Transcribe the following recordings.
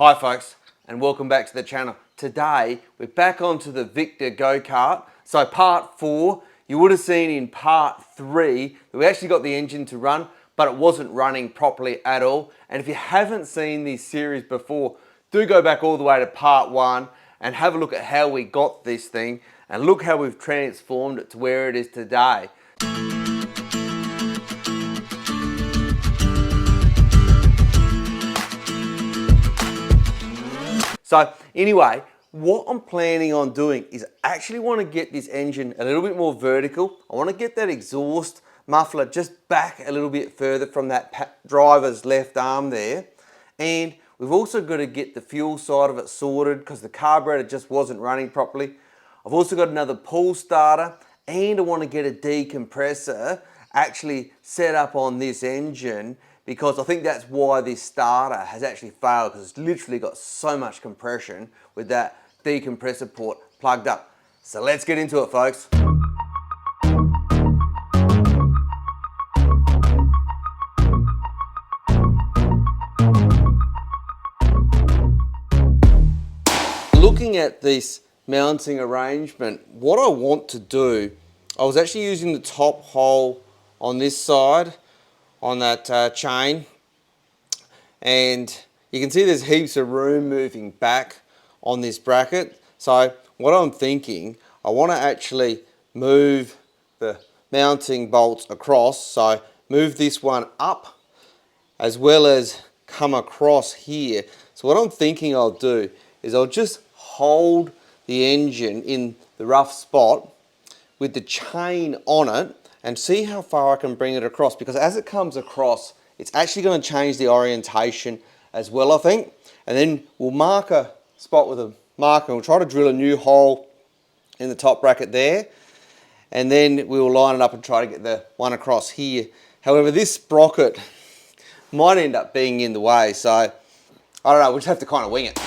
Hi folks, and welcome back to the channel. Today, we're back onto the Victa Go Kart. So part 4, you would have seen in part 3 that we actually got the engine to run, but it wasn't running properly at all. And if you haven't seen this series before, do go back all the way to part 1 and have a look at how we got this thing and look how we've transformed it to where it is today. So anyway, what I'm planning on doing is actually want to get this engine a little bit more vertical. I want to get that exhaust muffler just back a little bit further from that driver's left arm there. And we've also got to get the fuel side of it sorted because the carburetor just wasn't running properly. I've also got another pull starter and I want to get a decompressor actually set up on this engine, because I think that's why this starter has actually failed, because it's literally got so much compression with that decompressor port plugged up. So let's get into it, folks. Looking at this mounting arrangement, what I want to do, I was actually using the top hole on this side on that chain, and you can see there's heaps of room moving back on this bracket. So what I'm thinking, I want to actually move the mounting bolts across, so move this one up as well as come across here. So what I'm thinking I'll do is I'll just hold the engine in the rough spot with the chain on it and see how far I can bring it across, because as it comes across, it's actually going to change the orientation as well, I think. And then we'll mark a spot with a marker and we'll try to drill a new hole in the top bracket there. And then we will line it up and try to get the one across here. However, this sprocket might end up being in the way, so I don't know, we'll just have to kind of wing it.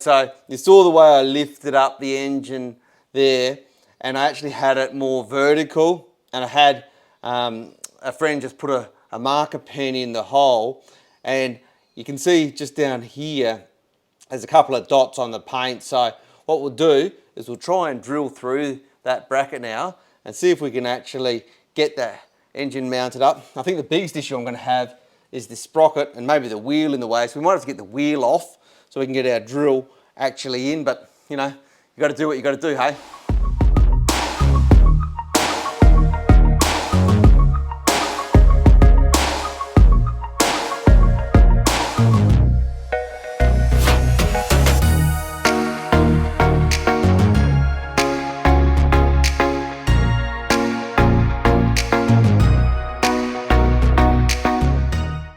So you saw the way I lifted up the engine there, and I actually had it more vertical, and I had a friend just put a marker pen in the hole, and you can see just down here there's a couple of dots on the paint. So what we'll do is we'll try and drill through that bracket now and see if we can actually get that engine mounted up. I think the biggest issue I'm going to have is the sprocket and maybe the wheel in the way, so we might have to get the wheel off so we can get our drill actually in, but you know, you got to do what you got to do, hey?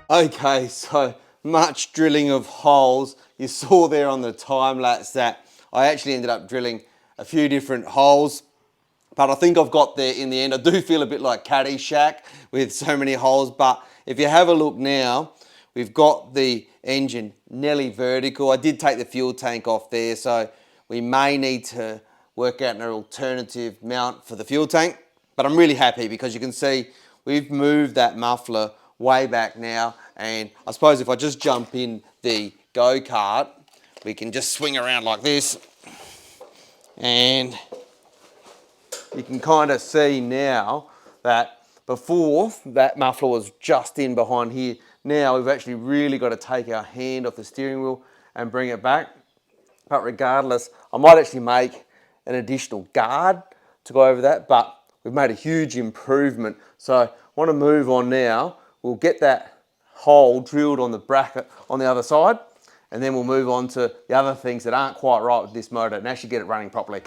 Okay, so much drilling of holes. You saw there on the time lapse that I actually ended up drilling a few different holes, but I think I've got there in the end. I do feel a bit like Caddyshack with so many holes, but if you have a look now, we've got the engine nearly vertical. I did take the fuel tank off there, so we may need to work out an alternative mount for the fuel tank, but I'm really happy because you can see we've moved that muffler way back now, and I suppose if I just jump in the Go Kart, we can just swing around like this, and you can kind of see now that before that muffler was just in behind here. Now we've actually really got to take our hand off the steering wheel and bring it back. But regardless, I might actually make an additional guard to go over that, but we've made a huge improvement. So I want to move on now. We'll get that hole drilled on the bracket on the other side, and then we'll move on to the other things that aren't quite right with this motor and actually get it running properly.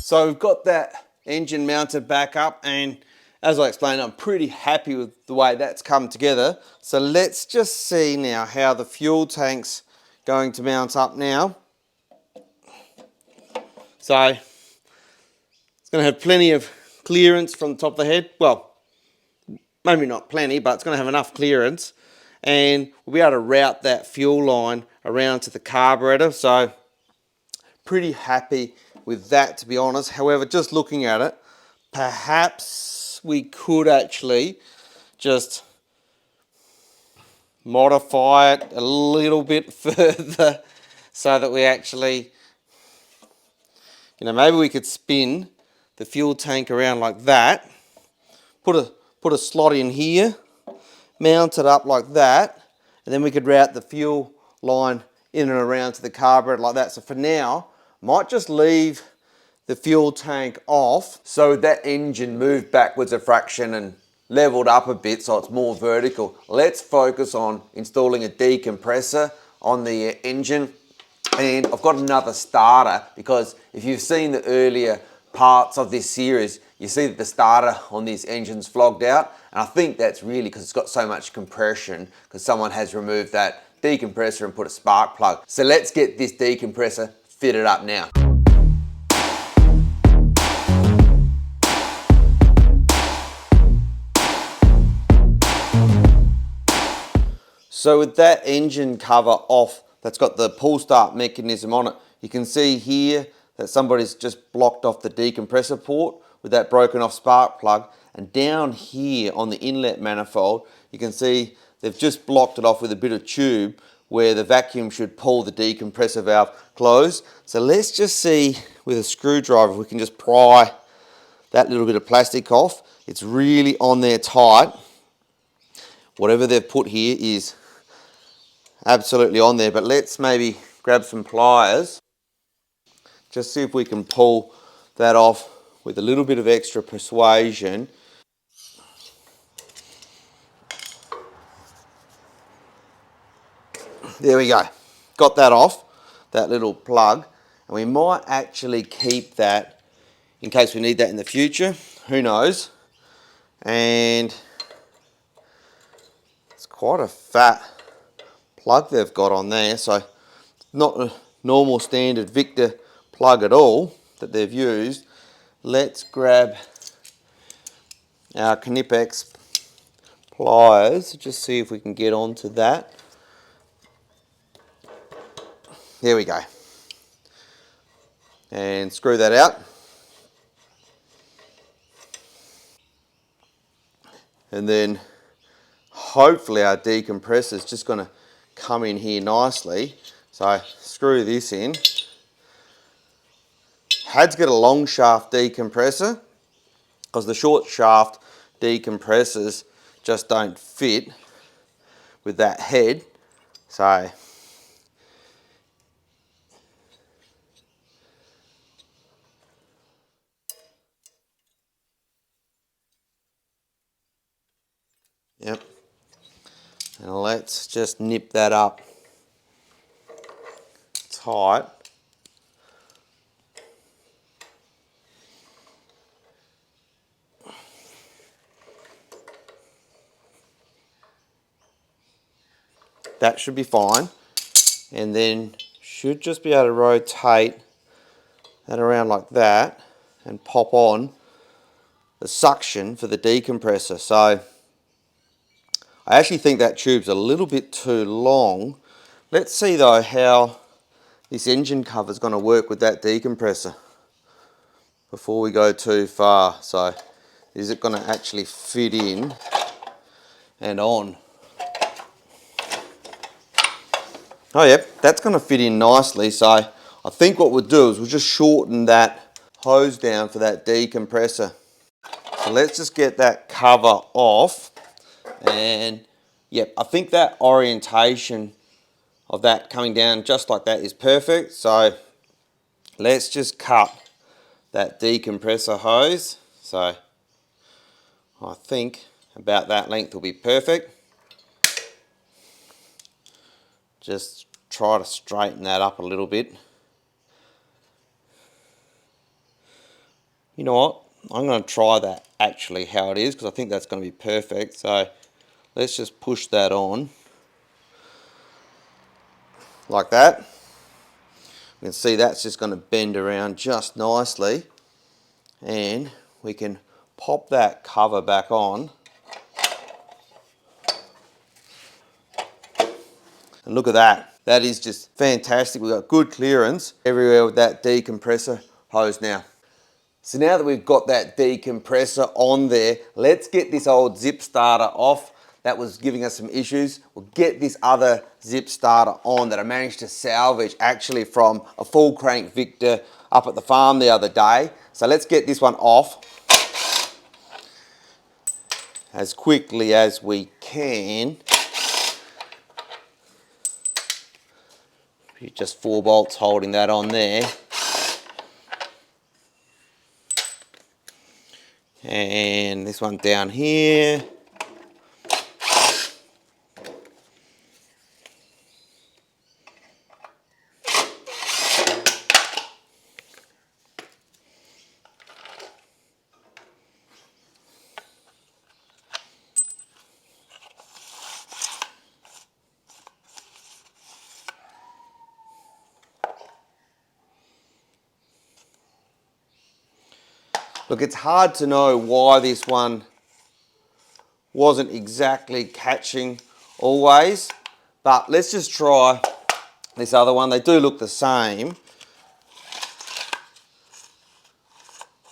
So we've got that engine mounted back up, and as I explained, I'm pretty happy with the way that's come together. So let's just see now how the fuel tank's going to mount up now. So it's going to have plenty of clearance from the top of the head. Well, maybe not plenty, but it's going to have enough clearance. And we'll be able to route that fuel line around to the carburetor. So pretty happy with that, to be honest. However, just looking at it, perhaps we could actually just modify it a little bit further so that we actually, maybe we could spin the fuel tank around like that, put a slot in here, mount it up like that, and then we could route the fuel line in and around to the carburetor like that. So for now, might just leave the fuel tank off so that engine moved backwards a fraction and leveled up a bit so it's more vertical. Let's focus on installing a decompressor on the engine. And I've got another starter, because if you've seen the earlier parts of this series, you see that the starter on this engine's flogged out. And I think that's really because it's got so much compression, because someone has removed that decompressor and put a spark plug. So let's get this decompressor fitted up now. So with that engine cover off, that's got the pull start mechanism on it, you can see here that somebody's just blocked off the decompressor port with that broken off spark plug. And down here on the inlet manifold, you can see they've just blocked it off with a bit of tube where the vacuum should pull the decompressor valve closed. So let's just see with a screwdriver if we can just pry that little bit of plastic off. It's really on there tight. Whatever they've put here is absolutely on there, but let's maybe grab some pliers, just see if we can pull that off with a little bit of extra persuasion. There we go, got that off, that little plug, and we might actually keep that in case we need that in the future, who knows. And it's quite a fat plug they've got on there, so not a normal standard Victa plug at all that they've used. Let's grab our Knipex pliers, just see if we can get onto that. There we go. And screw that out. And then hopefully our decompressor is just going to come in here nicely. So screw this in. Had to get a long shaft decompressor because the short shaft decompressors just don't fit with that head. So yep. And let's just nip that up tight. That should be fine. And then should just be able to rotate that around like that and pop on the suction for the decompressor. So I actually think that tube's a little bit too long. Let's see though how this engine cover is going to work with that decompressor before we go too far. So is it going to actually fit in and on? Oh yep, that's going to fit in nicely. So I think what we'll do is we'll just shorten that hose down for that decompressor. So let's just get that cover off. And yep, I think that orientation of that coming down just like that is perfect. So let's just cut that decompressor hose. So I think about that length will be perfect. Just try to straighten that up a little bit. You know what? I'm going to try that actually how it is, because I think that's going to be perfect. So let's just push that on. like that. You can see that's just going to bend around just nicely, and we can pop that cover back on. And look at that. That is just fantastic. We've got good clearance everywhere with that decompressor hose now. So now that we've got that decompressor on there, let's get this old zip starter off. That was giving us some issues. We'll get this other zip starter on that I managed to salvage actually from a full crank Victa up at the farm the other day. So let's get this one off as quickly as we can. Just 4 bolts holding that on there. And this one down here. Look, it's hard to know why this one wasn't exactly catching always, but let's just try this other one. They do look the same.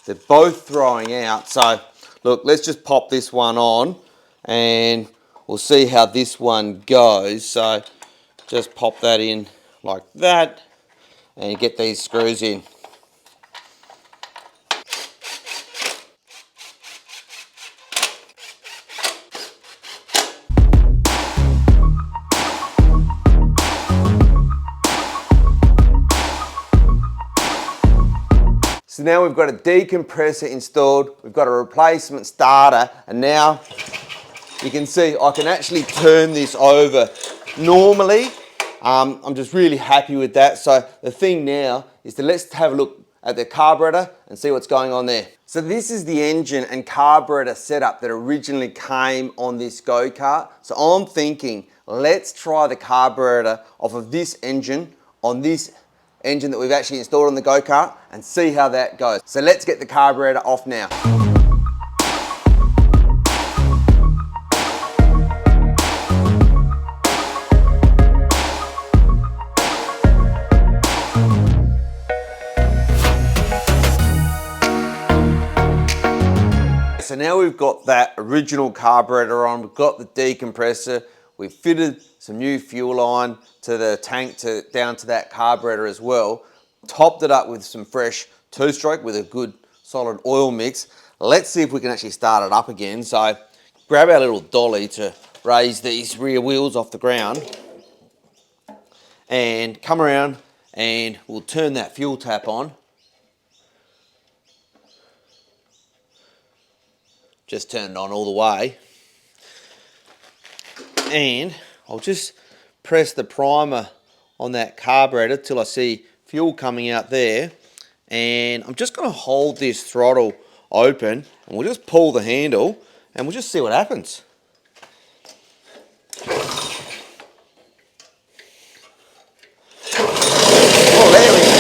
They're both throwing out. So look, let's just pop this one on and we'll see how this one goes. So just pop that in like that and get these screws in. So now we've got a decompressor installed, we've got a replacement starter, and now you can see I can actually turn this over normally. I'm just really happy with that. So the thing now is to let's have a look at the carburetor and see what's going on there. So this is the engine and carburetor setup that originally came on this Go Kart. So I'm thinking, let's try the carburetor off of this engine on this engine that we've actually installed on the Go Kart and see how that goes. So let's get the carburetor off now. So now we've got that original carburetor on, we've got the decompressor, we've fitted some new fuel line to the tank down to that carburetor as well, topped it up with some fresh two-stroke with a good solid oil mix. Let's see if we can actually start it up again. So grab our little dolly to raise these rear wheels off the ground and come around and we'll turn that fuel tap on. Just turn it on all the way. And I'll just press the primer on that carburetor till I see fuel coming out there. And I'm just going to hold this throttle open and we'll just pull the handle and we'll just see what happens. Oh, there we go.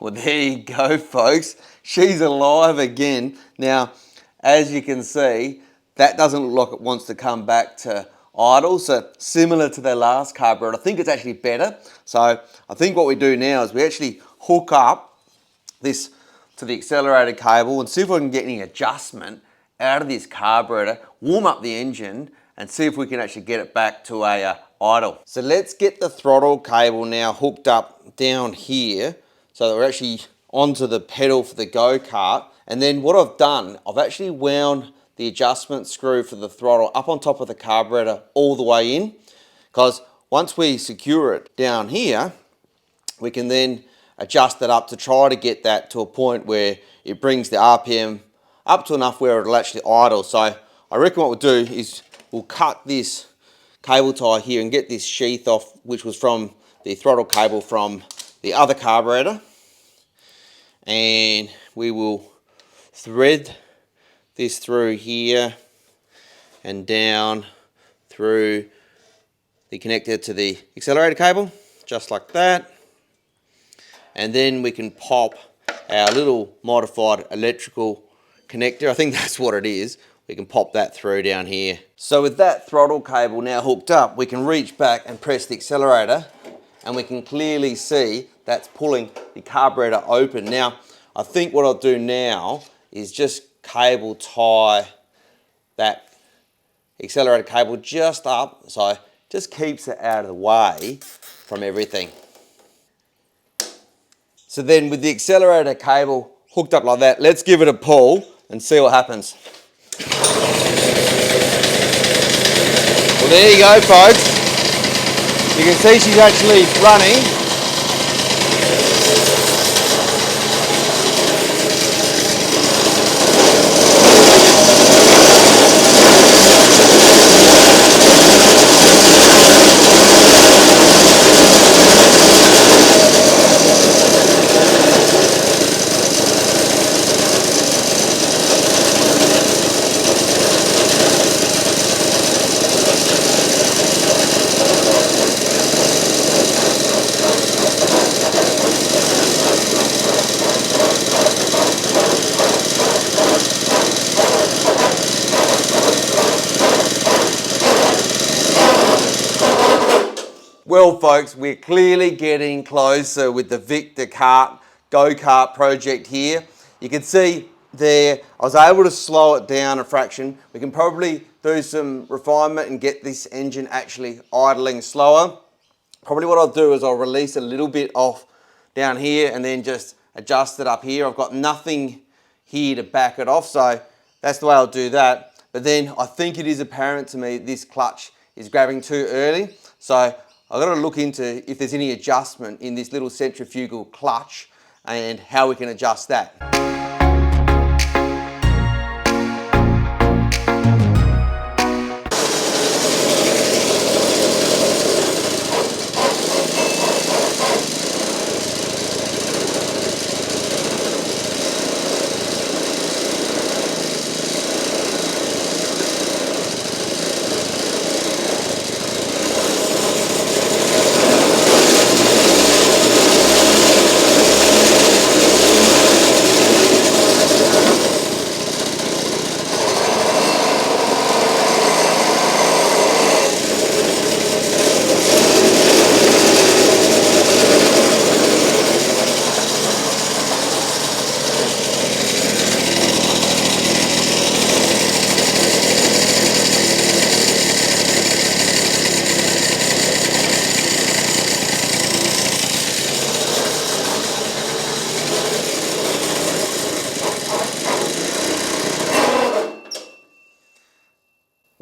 Well, there you go, folks. She's alive again. Now, as you can see, that doesn't look like it wants to come back to idle. So similar to the last carburetor, I think it's actually better. So I think what we do now is we actually hook up this to the accelerator cable and see if we can get any adjustment out of this carburetor, warm up the engine and see if we can actually get it back to a idle. So let's get the throttle cable now hooked up down here so that we're actually onto the pedal for the Go Kart. And then what I've done, I've actually wound the adjustment screw for the throttle up on top of the carburetor all the way in, because once we secure it down here, we can then adjust it up to try to get that to a point where it brings the RPM up to enough where it'll actually idle. So I reckon what we'll do is we'll cut this cable tie here and get this sheath off, which was from the throttle cable from the other carburetor. And we will thread this through here and down through the connector to the accelerator cable, just like that. And then we can pop our little modified electrical connector. I think that's what it is. We can pop that through down here. So with that throttle cable now hooked up, we can reach back and press the accelerator, and we can clearly see that's pulling the carburetor open. Now, I think what I'll do now is just cable tie that accelerator cable just up, so it just keeps it out of the way from everything. So then with the accelerator cable hooked up like that, let's give it a pull and see what happens. Well, there you go, folks. You can see she's actually running. Well, folks, we're clearly getting closer with the Victa Go Kart project here. You can see there, I was able to slow it down a fraction. We can probably do some refinement and get this engine actually idling slower. Probably what I'll do is I'll release a little bit off down here and then just adjust it up here. I've got nothing here to back it off, so that's the way I'll do that. But then I think it is apparent to me this clutch is grabbing too early. So I've got to look into if there's any adjustment in this little centrifugal clutch and how we can adjust that.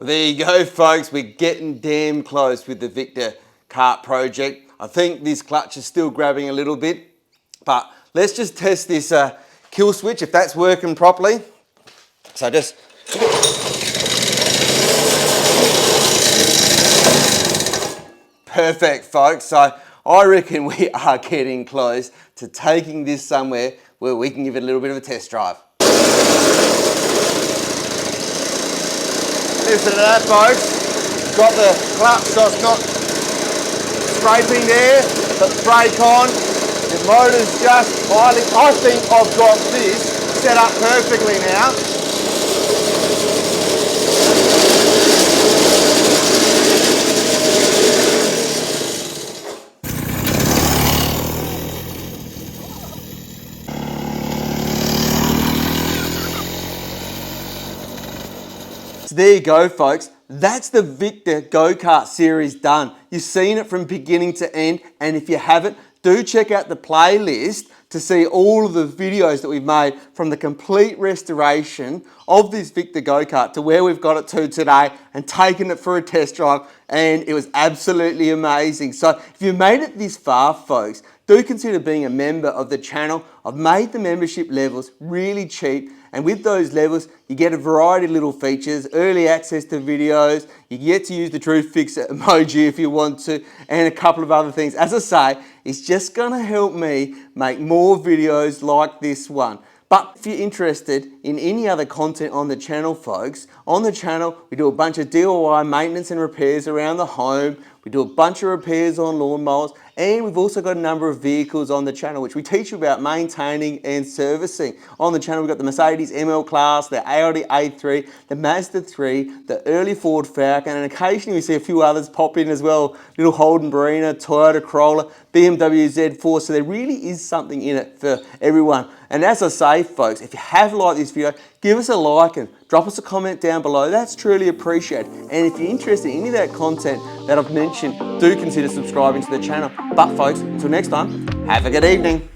Well, there you go, folks. We're getting damn close with the Victa Kart project. I think this clutch is still grabbing a little bit, but let's just test this kill switch if that's working properly. So just perfect, folks. So I reckon we are getting close to taking this somewhere where we can give it a little bit of a test drive. Listen to that, folks. Got the clutch so it's not scraping there, but the brake on. The motor's just idling. I think I've got this set up perfectly now. So there you go, folks. That's the Victa Go Kart series done. You've seen it from beginning to end, and if you haven't, do check out the playlist to see all of the videos that we've made from the complete restoration of this Victa Go Kart to where we've got it to today and taken it for a test drive, and it was absolutely amazing. So if you made it this far, folks, do consider being a member of the channel. I've made the membership levels really cheap And with those levels, you get a variety of little features, early access to videos, you get to use the DrewFixIt emoji if you want to, and a couple of other things. As I say, it's just gonna help me make more videos like this one. But if you're interested in any other content on the channel, folks, on the channel we do a bunch of DIY maintenance and repairs around the home, we do a bunch of repairs on lawnmowers, and we've also got a number of vehicles on the channel which we teach you about maintaining and servicing. On the channel we've got the Mercedes ML Class, the Audi A3, the Mazda 3, the early Ford Falcon, and occasionally we see a few others pop in as well, little Holden Barina, Toyota Corolla, BMW Z4, so there really is something in it for everyone. And as I say, folks, if you have liked this video, give us a like and drop us a comment down below. That's truly appreciated. And if you're interested in any of that content that I've mentioned, do consider subscribing to the channel. But folks, until next time, have a good evening.